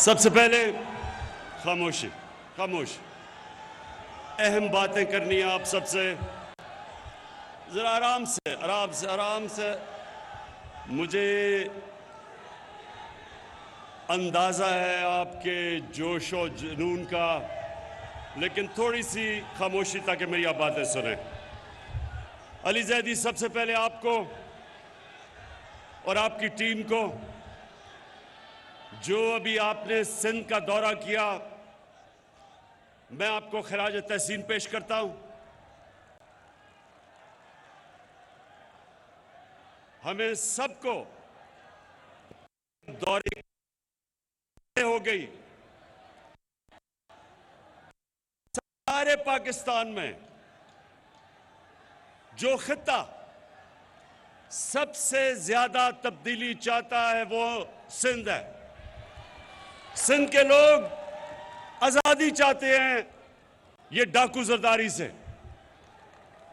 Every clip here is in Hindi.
सबसे पहले खामोशी, खामोश। अहम बातें करनी है आप सबसे, जरा आराम से आराम से आराम से। मुझे अंदाज़ा है आपके जोश और जुनून का, लेकिन थोड़ी सी खामोशी ताकि मेरी आप बातें सुने। अली जैदी, सबसे पहले आपको और आपकी टीम को, जो अभी आपने सिंध का दौरा किया, मैं आपको खराज तहसीन पेश करता हूं। हमें सबको दौरे हो गई, सारे पाकिस्तान में जो खित्ता सबसे ज्यादा तब्दीली चाहता है वो सिंध है। सिंध के लोग आजादी चाहते हैं ये डाकू जरदारी से,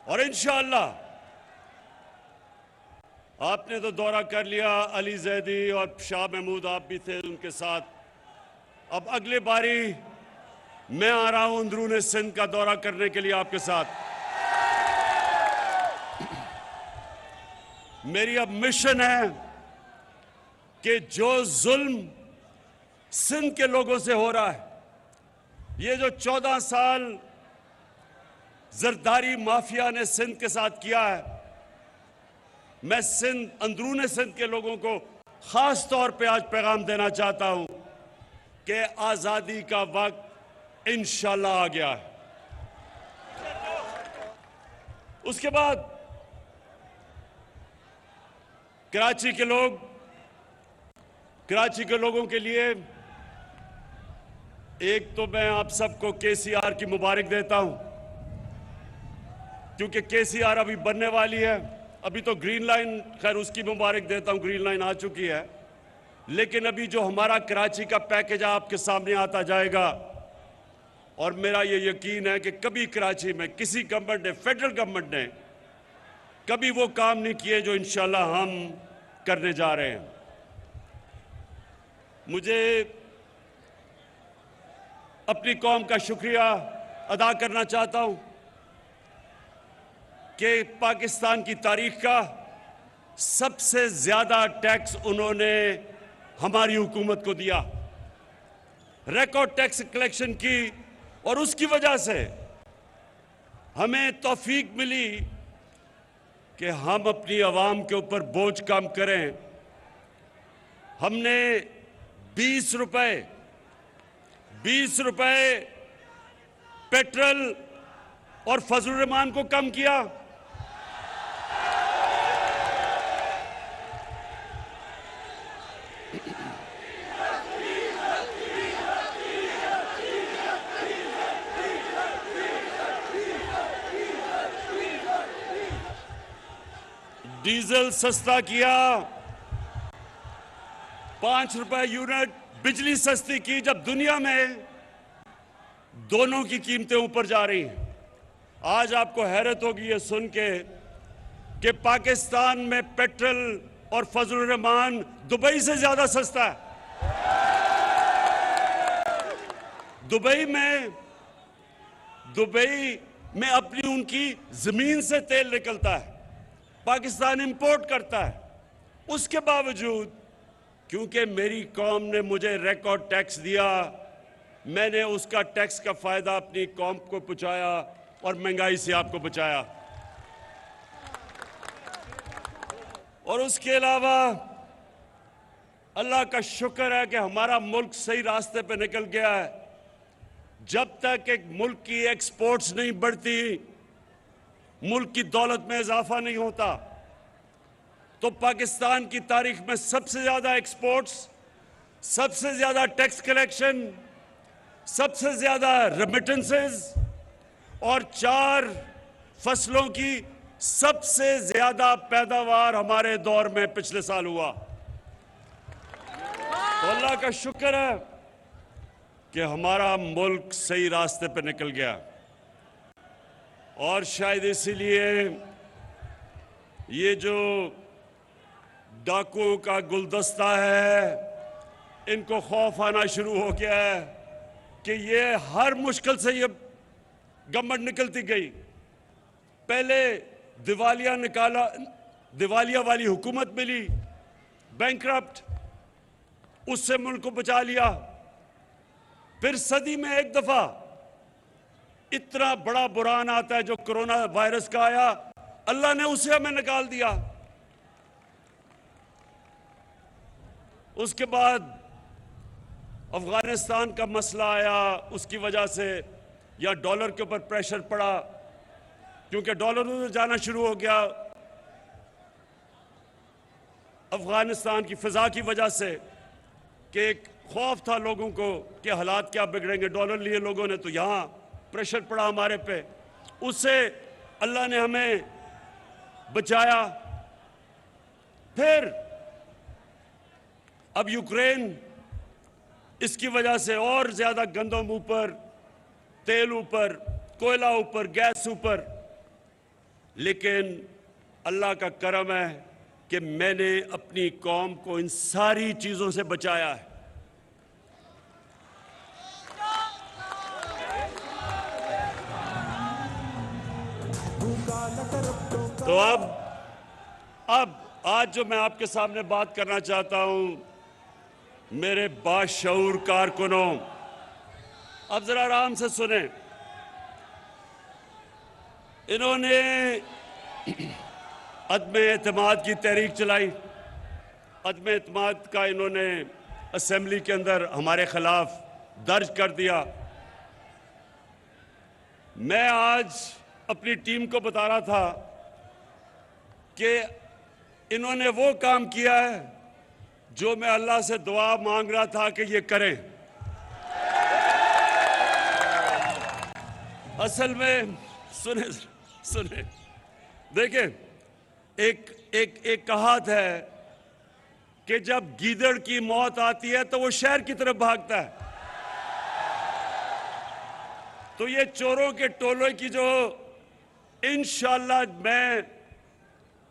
और इंशाअल्लाह आपने तो दौरा कर लिया, अली जैदी और शाह महमूद आप भी थे उनके साथ। अब अगले बारी मैं आ रहा हूं अंदरूनी सिंध का दौरा करने के लिए आपके साथ। मेरी अब मिशन है कि जो जुल्म सिंध के लोगों से हो रहा है, ये जो 14 साल जरदारी माफिया ने सिंध के साथ किया है, मैं सिंध, अंदरूनी सिंध के लोगों को खास तौर पे आज पैगाम देना चाहता हूं कि आजादी का वक्त इंशाल्लाह आ गया है। उसके बाद कराची के लोगों के लिए एक तो मैं आप सबको केसीआर की मुबारक देता हूं, क्योंकि केसीआर अभी बनने वाली है। अभी तो ग्रीन लाइन, खैर उसकी मुबारक देता हूं, ग्रीन लाइन आ चुकी है, लेकिन अभी जो हमारा कराची का पैकेज आपके सामने आता जाएगा, और मेरा ये यकीन है कि कभी कराची में किसी गवर्नमेंट ने, फेडरल गवर्नमेंट ने कभी वो काम नहीं किए जो इंशाल्लाह हम करने जा रहे हैं। मुझे अपनी कौम का शुक्रिया अदा करना चाहता हूं कि पाकिस्तान की तारीख का सबसे ज्यादा टैक्स उन्होंने हमारी हुकूमत को दिया, रिकॉर्ड टैक्स कलेक्शन की, और उसकी वजह से हमें तौफीक मिली कि हम अपनी आवाम के ऊपर बोझ कम करें। हमने 20 रुपए पेट्रोल और फजलुर रहमान को कम किया। डीजल सस्ता किया, 5 रुपए यूनिट बिजली सस्ती की, जब दुनिया में दोनों की कीमतें ऊपर जा रही हैं। आज आपको हैरत होगी ये सुन के कि पाकिस्तान में पेट्रोल और फजलुर रहमान दुबई से ज्यादा सस्ता है। दुबई में अपनी उनकी जमीन से तेल निकलता है, पाकिस्तान इंपोर्ट करता है। उसके बावजूद, क्योंकि मेरी कौम ने मुझे रिकॉर्ड टैक्स दिया, मैंने उसका टैक्स का फायदा अपनी कौम को पहुंचाया और महंगाई से आपको बचाया। और उसके अलावा अल्लाह का शुक्र है कि हमारा मुल्क सही रास्ते पे निकल गया है। जब तक एक मुल्क की एक्सपोर्ट्स नहीं बढ़ती, मुल्क की दौलत में इजाफा नहीं होता, तो पाकिस्तान की तारीख में सबसे ज्यादा एक्सपोर्ट्स, सबसे ज्यादा टैक्स कलेक्शन, सबसे ज्यादा रेमिटेंसेस और 4 फसलों की सबसे ज्यादा पैदावार हमारे दौर में पिछले साल हुआ। तो अल्लाह का शुक्र है कि हमारा मुल्क सही रास्ते पर निकल गया, और शायद इसीलिए ये जो डाकुओं का गुलदस्ता है, इनको खौफ आना शुरू हो गया है कि ये हर मुश्किल से ये गवर्नमेंट निकलती गई। पहले दिवालिया वाली हुकूमत मिली, बैंकरप्ट, उससे मुल्क को बचा लिया। फिर सदी में एक दफा इतना बड़ा बुरान आता है जो कोरोना वायरस का आया, अल्लाह ने उसे हमें निकाल दिया। उसके बाद अफगानिस्तान का मसला आया, उसकी वजह से या डॉलर के ऊपर प्रेशर पड़ा क्योंकि डॉलर उधर जाना शुरू हो गया अफगानिस्तान की फिजा की वजह से, कि एक खौफ था लोगों को कि हालात क्या बिगड़ेंगे। डॉलर लिए लोगों ने, तो यहाँ प्रेशर पड़ा हमारे पे, उससे अल्लाह ने हमें बचाया। फिर अब यूक्रेन, इसकी वजह से और ज्यादा गंदम ऊपर, तेल ऊपर, कोयला ऊपर, गैस ऊपर। लेकिन अल्लाह का करम है कि मैंने अपनी कौम को इन सारी चीजों से बचाया है। तो अब आज जो मैं आपके सामने बात करना चाहता हूं, मेरे बाशऊर कारकुनों, अब जरा आराम से सुने। इन्होंने अदम एतमाद की तहरीक चलाई। अदम एतमाद का इन्होंने असेंबली के अंदर हमारे खिलाफ दर्ज कर दिया। मैं आज अपनी टीम को बता रहा था कि इन्होंने वो काम किया है जो मैं अल्लाह से दुआ मांग रहा था कि ये करें। असल में सुने देखें, एक कहावत है कि जब गीदड़ की मौत आती है तो वो शहर की तरफ भागता है। तो ये चोरों के टोलों की जो इंशाअल्लाह, मैं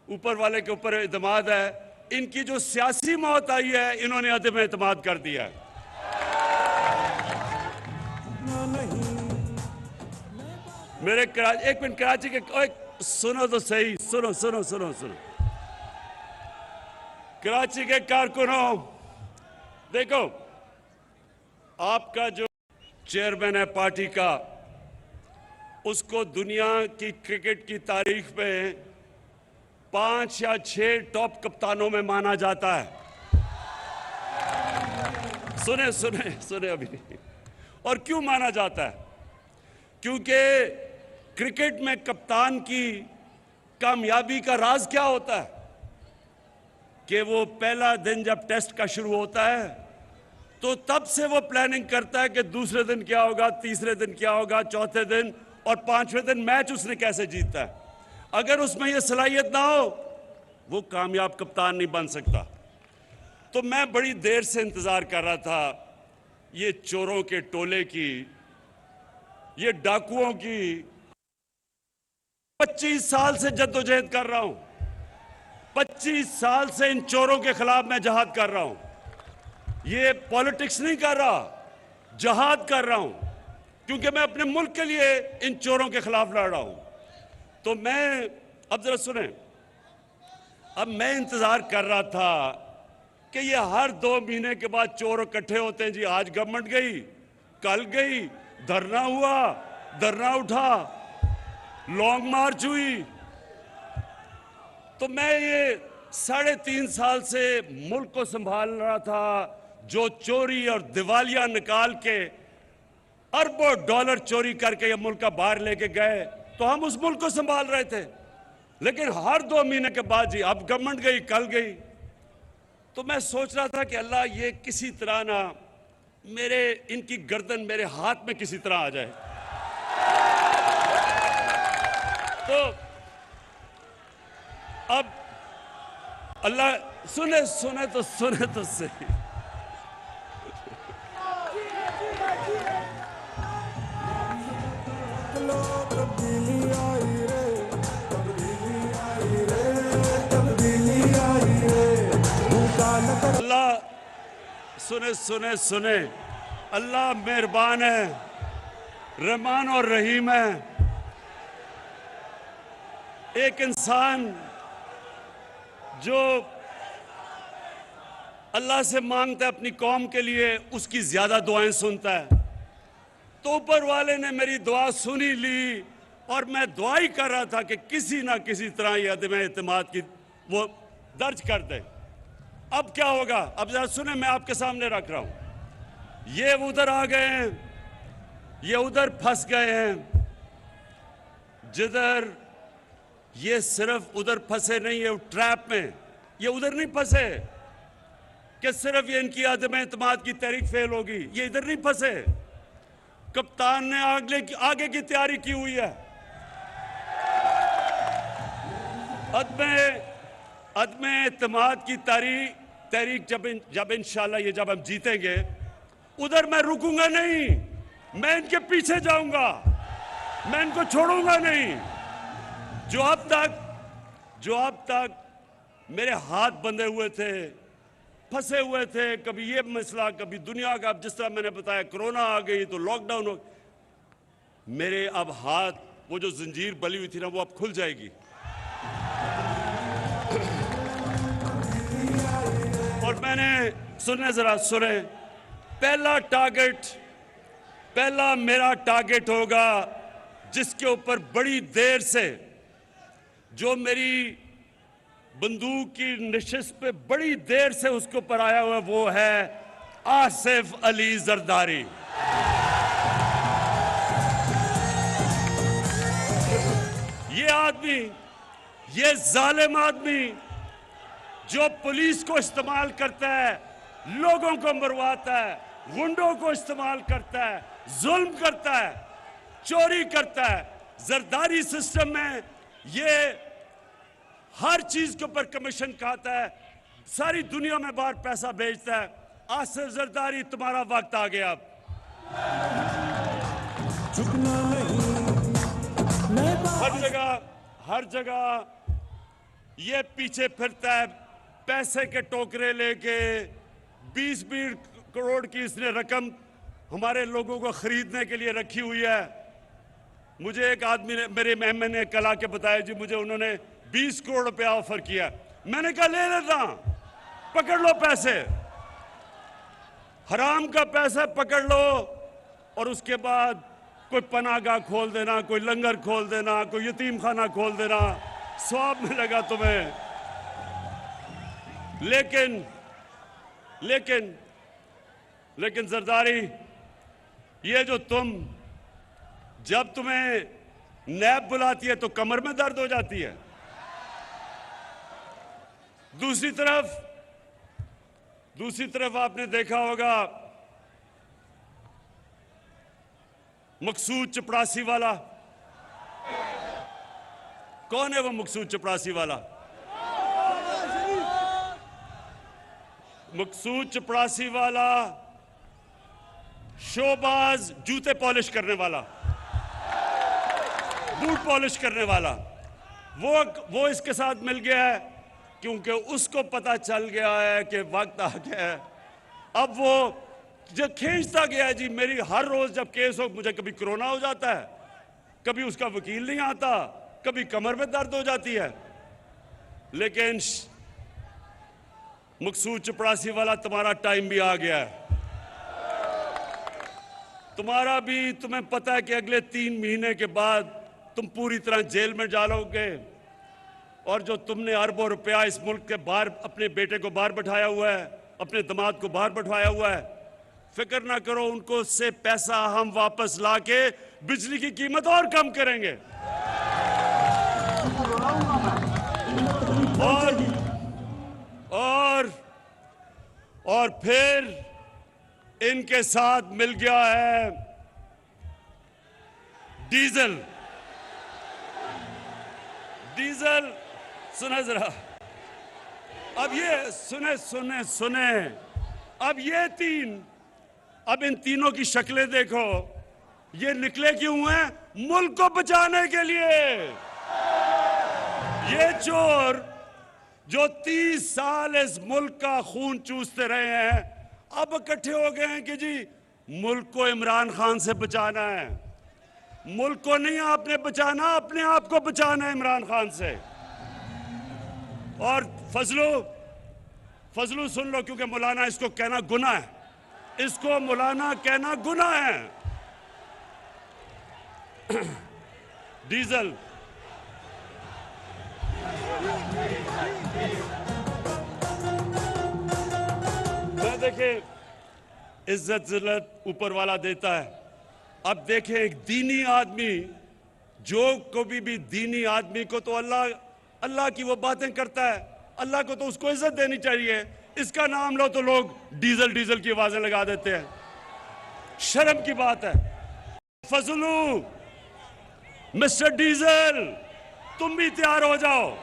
ऊपर वाले के ऊपर एतमाद है, इनकी जो सियासी मौत आई है, इन्होंने अदम एतमाद कर दिया है। मेरे एक मिनट, कराची के सुनो तो सही, सुनो। कराची के कारकुनों, देखो, आपका जो चेयरमैन है पार्टी का, उसको दुनिया की क्रिकेट की तारीख में 5 या 6 टॉप कप्तानों में माना जाता है। सुने अभी। और क्यों माना जाता है? क्योंकि क्रिकेट में कप्तान की कामयाबी का राज क्या होता है कि वो पहला दिन जब टेस्ट का शुरू होता है तो तब से वो प्लानिंग करता है कि दूसरे दिन क्या होगा, तीसरे दिन क्या होगा, चौथे दिन और 5वें दिन मैच उसने कैसे जीता है। अगर उसमें ये सलाहियत ना हो, वो कामयाब कप्तान नहीं बन सकता। तो मैं बड़ी देर से इंतजार कर रहा था ये चोरों के टोले की, ये डाकुओं की। 25 साल से जद्दोजहद कर रहा हूं, 25 साल से इन चोरों के खिलाफ मैं जहाद कर रहा हूं। ये पॉलिटिक्स नहीं कर रहा, जहाद कर रहा हूं, क्योंकि मैं अपने मुल्क के लिए इन चोरों के खिलाफ लड़ रहा हूं। तो मैं, अब जरा सुने, अब मैं इंतजार कर रहा था कि ये हर 2 महीने के बाद चोर इकट्ठे होते हैं जी। आज गवर्नमेंट गई, कल गई, धरना हुआ, धरना उठा, लॉन्ग मार्च हुई। तो मैं ये 3.5 साल से मुल्क को संभाल रहा था। जो चोरी और दिवालिया निकाल के अरबों डॉलर चोरी करके ये मुल्क का बाहर लेके गए, तो हम उस मुल्क को संभाल रहे थे। लेकिन हर 2 महीने के बाद जी, अब गवर्नमेंट गई, कल गई। तो मैं सोच रहा था कि अल्लाह, ये किसी तरह ना इनकी गर्दन मेरे हाथ में किसी तरह आ जाए। तो अब अल्लाह सुने तो सही। अल्लाह सुने सुने सुने, अल्लाह मेहरबान है, रहमान और रहीम है। एक इंसान जो अल्लाह से मांगता है अपनी कौम के लिए, उसकी ज्यादा दुआएं सुनता है। तो ऊपर वाले ने मेरी दुआ सुनी ली और मैं दुआ ही कर रहा था कि किसी ना किसी तरह ये अदम एतमाद की वो दर्ज कर दे। अब क्या होगा, अब जरा सुने, मैं आपके सामने रख रहा हूं। ये उधर आ गए हैं, ये उधर फंस गए हैं, जिधर ये सिर्फ उधर फंसे नहीं है ट्रैप में, ये उधर नहीं फंसे कि सिर्फ ये इनकी अदम एतमाद की तहरीक फेल होगी, ये इधर नहीं फंसे। कप्तान ने आगे की तैयारी की हुई है। अदम एतमाद की तहरीक जब इंशाल्लाह ये जब हम जीतेंगे, उधर मैं रुकूंगा नहीं, मैं इनके पीछे जाऊंगा, मैं इनको छोड़ूंगा नहीं। जो अब तक मेरे हाथ बंधे हुए थे, फंसे हुए थे, कभी ये मसला, कभी दुनिया का, अब जिस तरह मैंने बताया कोरोना आ गई तो लॉकडाउन हो, मेरे अब हाथ, वो जो जंजीर बली हुई थी ना, वो अब खुल जाएगी। और मैंने सुने, जरा सुने, पहला मेरा टारगेट होगा जिसके ऊपर बड़ी देर से, जो मेरी बंदूक की नशिश पे बड़ी देर से उसके ऊपर आया हुआ, वो है आसिफ अली जरदारी। ये आदमी, ये जालिम आदमी जो पुलिस को इस्तेमाल करता है, लोगों को मरवाता है, गुंडों को इस्तेमाल करता है, जुल्म करता है, चोरी करता है। जरदारी सिस्टम में ये हर चीज के ऊपर कमीशन खाता है, सारी दुनिया में बाहर पैसा भेजता है। आसिफ जरदारी, तुम्हारा वक्त आ गया। अब हर जगह ये पीछे फिरता है, पैसे के टोकरे लेके। 20-20 करोड़ की इसने रकम हमारे लोगों को खरीदने के लिए रखी हुई है। मुझे एक आदमी ने, मेरे मेहमान ने कल आके बताया, जी मुझे उन्होंने 20 करोड़ रुपया ऑफर किया। मैंने कहा ले लेता, पकड़ लो पैसे, हराम का पैसा पकड़ लो, और उसके बाद कोई पनाहगाह खोल देना, कोई लंगर खोल देना, कोई यतीम खाना खोल देना, सवाब मिलेगा तुम्हें। लेकिन जरदारी, ये जो जब तुम्हें नैब बुलाती है तो कमर में दर्द हो जाती है। दूसरी तरफ आपने देखा होगा मकसूद चपरासी वाला। कौन है वो मकसूद चपरासी वाला? मकसूद चपरासी वाला शोबाज, जूते पॉलिश करने वाला, बूट पॉलिश करने वाला, वो इसके साथ मिल गया है, क्योंकि उसको पता चल गया है कि वक्त आ गया है। अब वो जो खींचता गया है, जी मेरी हर रोज जब केस हो, मुझे कभी कोरोना हो जाता है, कभी उसका वकील नहीं आता, कभी कमर में दर्द हो जाती है। लेकिन मकसूद चपरासी वाला, तुम्हारा टाइम भी आ गया है। तुम्हें पता है कि अगले 3 महीने के बाद तुम पूरी तरह जेल में डालोगे, और जो तुमने अरबों रुपया इस मुल्क के बाहर, अपने बेटे को बाहर बैठाया हुआ है, अपने दामाद को बाहर बैठाया हुआ है, फिक्र ना करो, उनको से पैसा हम वापस लाके बिजली की कीमत और कम करेंगे। और फिर इनके साथ मिल गया है डीजल। सुने जरा, अब ये सुने, अब इन तीनों की शक्लें देखो, ये निकले क्यों हैं? मुल्क को बचाने के लिए। ये चोर जो 30 साल इस मुल्क का खून चूसते रहे हैं, अब इकट्ठे हो गए हैं कि जी मुल्क को इमरान खान से बचाना है। मुल्क को नहीं आपने बचाना, अपने आप को बचाना है इमरान खान से। और फजलू सुन लो, क्योंकि मौलाना इसको कहना गुनाह है, इसको मौलाना कहना गुनाह है। डीजल मैं देखे इज्जत जिल्लत ऊपर वाला देता है। अब देखें एक दीनी आदमी, जो कभी भी दीनी आदमी को तो अल्लाह की वो बातें करता है, अल्लाह को तो उसको इज्जत देनी चाहिए। इसका नाम लो तो लोग डीजल डीजल की आवाजें लगा देते हैं। शर्म की बात है। फजलू, मिस्टर डीजल, तुम भी तैयार हो जाओ।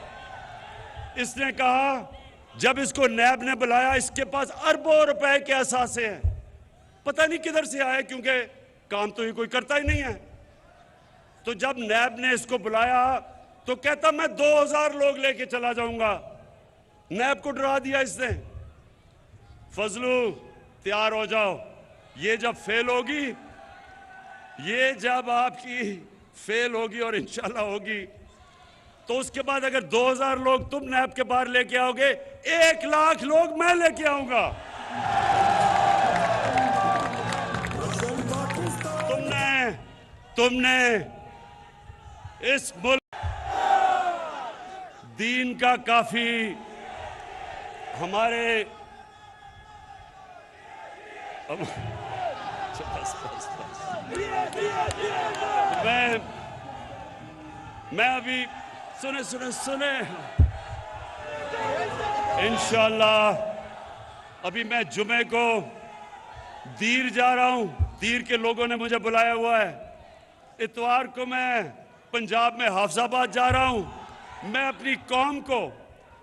इसने कहा जब इसको नैब ने बुलाया, इसके पास अरबों रुपए के असासे हैं, पता नहीं किधर से आए, क्योंकि काम तो ये कोई करता ही नहीं है। तो जब नैब ने इसको बुलाया तो कहता मैं 2000 लोग लेके चला जाऊंगा। नैब को डरा दिया इसने। फजलू तैयार हो जाओ, ये जब फेल होगी, ये जब आपकी फेल होगी और इंशाल्लाह होगी, तो उसके बाद अगर 2000 लोग तुम नैब के बाहर लेके आओगे, 1 लाख लोग मैं लेके आऊंगा। तुमने इस मुल्क दीन का काफी हमारे मैं अभी सुने इंशाअल्लाह अभी मैं जुमे को दीर जा रहा हूं। दीर के लोगों ने मुझे बुलाया हुआ है। इतवार को मैं पंजाब में हाफजाबाद जा रहा हूं। मैं अपनी कौम को,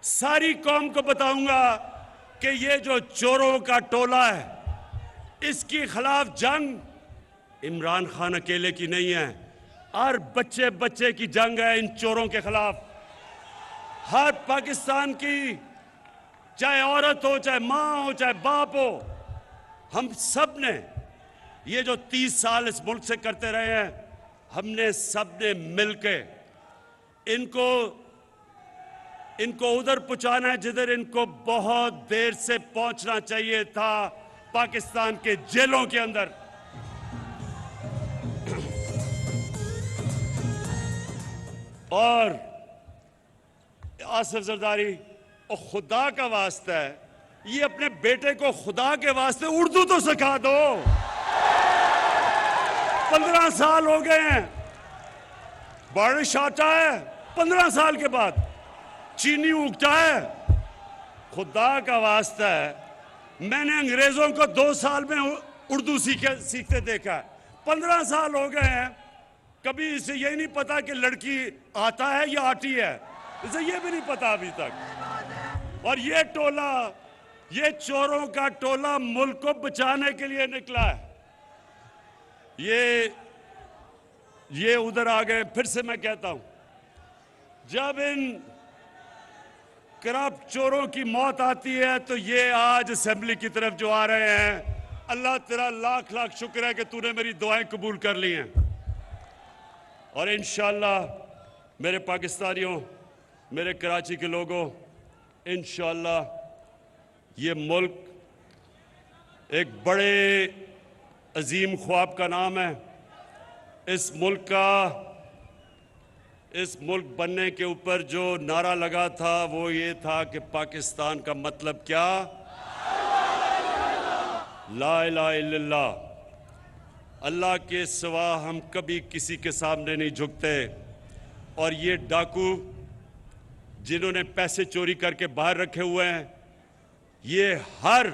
सारी कौम को बताऊंगा कि ये जो चोरों का टोला है, इसके खिलाफ जंग इमरान खान अकेले की नहीं है, हर बच्चे बच्चे की जंग है इन चोरों के खिलाफ। हर पाकिस्तान की, चाहे औरत हो, चाहे माँ हो, चाहे बाप हो, हम सब ने ये जो 30 साल इस मुल्क से करते रहे हैं, हमने सब ने मिलके इनको उधर पहुंचाना है जिधर इनको बहुत देर से पहुंचना चाहिए था, पाकिस्तान के जेलों के अंदर। और आसिफ जरदारी, और खुदा का वास्ता है, ये अपने बेटे को खुदा के वास्ते उर्दू तो सिखा दो। 15 साल हो गए हैं, बारिश आता है 15 साल के बाद, चीनी उगता है। खुदा का वास्ता है, मैंने अंग्रेजों को 2 साल में उर्दू सीखते देखा है। 15 साल हो गए हैं, कभी इसे यही नहीं पता कि लड़की आता है या आती है, इसे ये भी नहीं पता अभी तक। और ये टोला, ये चोरों का टोला मुल्क को बचाने के लिए निकला है। ये उधर आ गए। फिर से मैं कहता हूं, जब इन करप्ट चोरों की मौत आती है तो ये आज असेंबली की तरफ जो आ रहे हैं, अल्लाह तेरा लाख लाख शुक्र है कि तूने मेरी दुआएं कबूल कर ली हैं। और इंशाअल्लाह मेरे पाकिस्तानियों, मेरे कराची के लोगों, इंशाअल्लाह ये मुल्क एक बड़े अजीम ख्वाब का नाम है। इस मुल्क बनने के ऊपर जो नारा लगा था वो ये था कि पाकिस्तान का मतलब क्या? ला इलाहा इल्लल्लाह। अल्लाह के सिवा हम कभी किसी के सामने नहीं झुकते। और ये डाकू जिन्होंने पैसे चोरी करके बाहर रखे हुए हैं, ये हर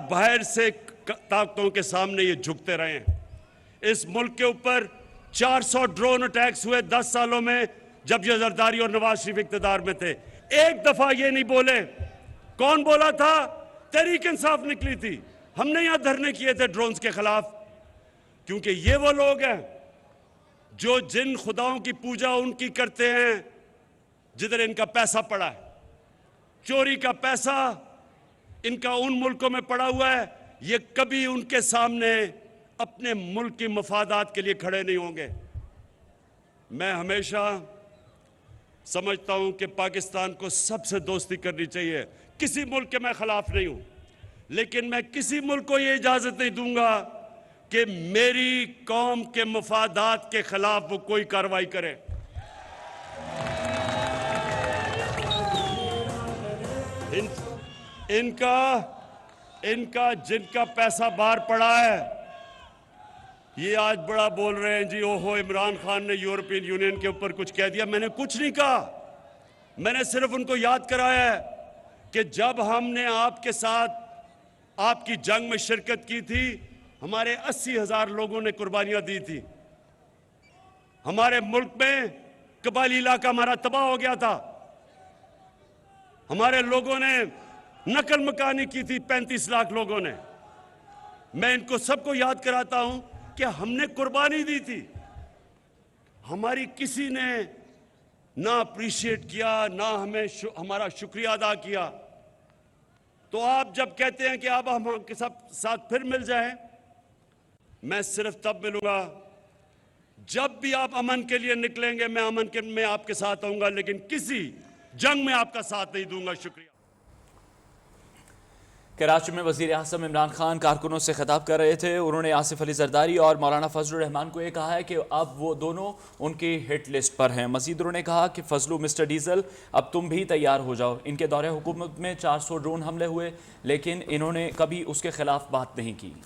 बाहर से ताकतों के सामने ये झुकते रहे हैं। इस मुल्क के ऊपर 400 ड्रोन अटैक्स हुए 10 सालों में, जब ये जरदारी और नवाज शरीफ इख्तियार में थे। एक दफा ये नहीं बोले। कौन बोला था? तहरीक इंसाफ निकली थी। हमने यहां धरने किए थे ड्रोन्स के खिलाफ, क्योंकि ये वो लोग हैं जो जिन खुदाओं की पूजा उनकी करते हैं जिधर इनका पैसा पड़ा है। चोरी का पैसा इनका उन मुल्कों में पड़ा हुआ है, ये कभी उनके सामने अपने मुल्क की मफादात के लिए खड़े नहीं होंगे। मैं हमेशा समझता हूं कि पाकिस्तान को सबसे दोस्ती करनी चाहिए। किसी मुल्क के मैं खिलाफ नहीं हूं, लेकिन मैं किसी मुल्क को ये इजाजत नहीं दूंगा कि मेरी कौम के मफादात के खिलाफ वो कोई कार्रवाई करे। इनका जिनका पैसा बाहर पड़ा है, ये आज बड़ा बोल रहे हैं जी, ओहो इमरान खान ने यूरोपियन यूनियन के ऊपर कुछ कह दिया। मैंने कुछ नहीं कहा, मैंने सिर्फ उनको याद कराया है कि जब हमने आपके साथ आपकी जंग में शिरकत की थी, हमारे 80,000 लोगों ने कुर्बानियां दी थी। हमारे मुल्क में कबायली इलाका हमारा तबाह हो गया था। हमारे लोगों ने नकल मकानी की थी, 35 लाख लोगों ने। मैं इनको सबको याद कराता हूं कि हमने कुर्बानी दी थी। हमारी किसी ने ना अप्रिशिएट किया, ना हमें हमारा शुक्रिया अदा किया। तो आप जब कहते हैं कि अब हम आपके साथ फिर मिल जाएं, मैं सिर्फ तब मिलूंगा जब भी आप अमन के लिए निकलेंगे। मैं अमन के में आपके साथ आऊंगा, लेकिन किसी जंग में आपका साथ नहीं दूंगा। शुक्रिया। कराची में वज़ीर आज़म इमरान खान कारकुनों से खिताब कर रहे थे। उन्होंने आसिफ अली जरदारी और मौलाना फजलुर रहमान को ये कहा है कि अब वो दोनों उनकी हिट लिस्ट पर हैं। मज़ीद उन्होंने कहा कि फजलू मिस्टर डीजल, अब तुम भी तैयार हो जाओ। इनके दौरे हुकूमत में 400 ड्रोन हमले हुए, लेकिन इन्होंने कभी उसके खिलाफ बात नहीं की।